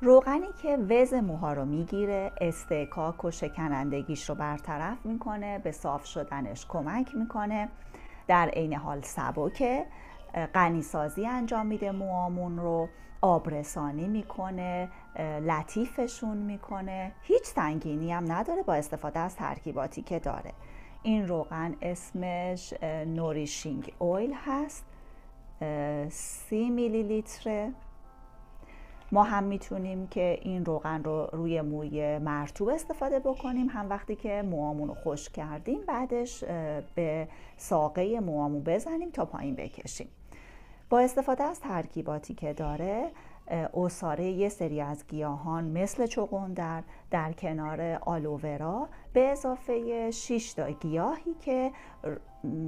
روغنی که وز موها رو میگیره، استحکاک و شکنندگیش رو برطرف میکنه، به صاف شدنش کمک میکنه، در عین حال سبکه، غنیسازی انجام میده موامون رو، آبرسانی میکنه، لطیفشون میکنه، هیچ سنگینی هم نداره با استفاده از ترکیباتی که داره. این روغن اسمش نوریشینگ اویل هست، 30 میلی لیتره. ما هم میتونیم که این روغن رو روی موی مرطوب استفاده بکنیم، هم وقتی که موامون رو خشک کردیم بعدش به ساقه موامون بزنیم تا پایین بکشیم. با استفاده از ترکیباتی که داره، عصاره یه سری از گیاهان مثل چغندر در کنار آلوورا به اضافه 6 تا گیاهی که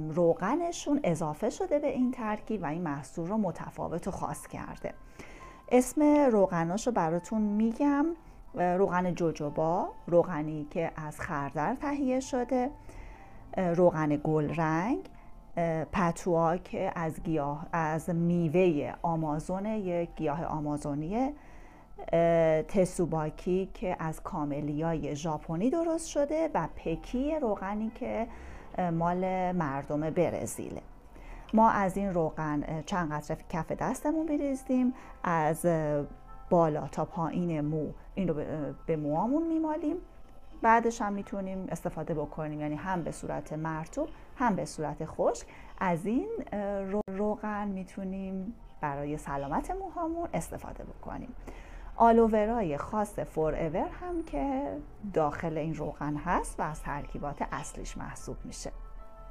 روغنشون اضافه شده به این ترکیب و این محصول رو متفاوت و خاص کرده. اسم روغناشو براتون میگم: روغن جوجوبا، روغنی که از خردل تهیه شده، روغن گل رنگ، پتوها که از میوه آمازون، یک گیاه آمازونیه، تسوباکی که از کاملیای ژاپنی درست شده و پکی روغنی که مال مردم برزیله. ما از این روغن چند قطره کف دستمون بریزیم، از بالا تا پایین مو این رو به موامون میمالیم. بعدش هم میتونیم استفاده بکنیم، یعنی هم به صورت مرطوب هم به صورت خشک. از این روغن میتونیم برای سلامت موهامون استفاده بکنیم. آلوورای خاص فور ایور هم که داخل این روغن هست و از ترکیبات اصلیش محسوب میشه.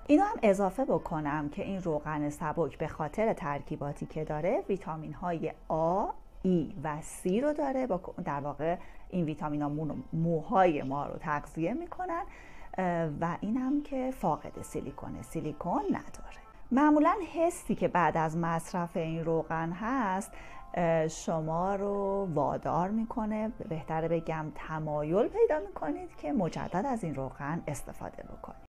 اینو هم اضافه بکنم که این روغن سبک به خاطر ترکیباتی که داره ویتامین های آ، ای و سی رو داره. در واقع این ویتامین ها موهای ما رو تغذیه میکنن و این هم که فاقد سیلیکون نداره. معمولا حسی که بعد از مصرف این روغن هست شما رو وادار میکنه، بهتره بگم تمایل پیدا میکنید که مجدد از این روغن استفاده بکنید.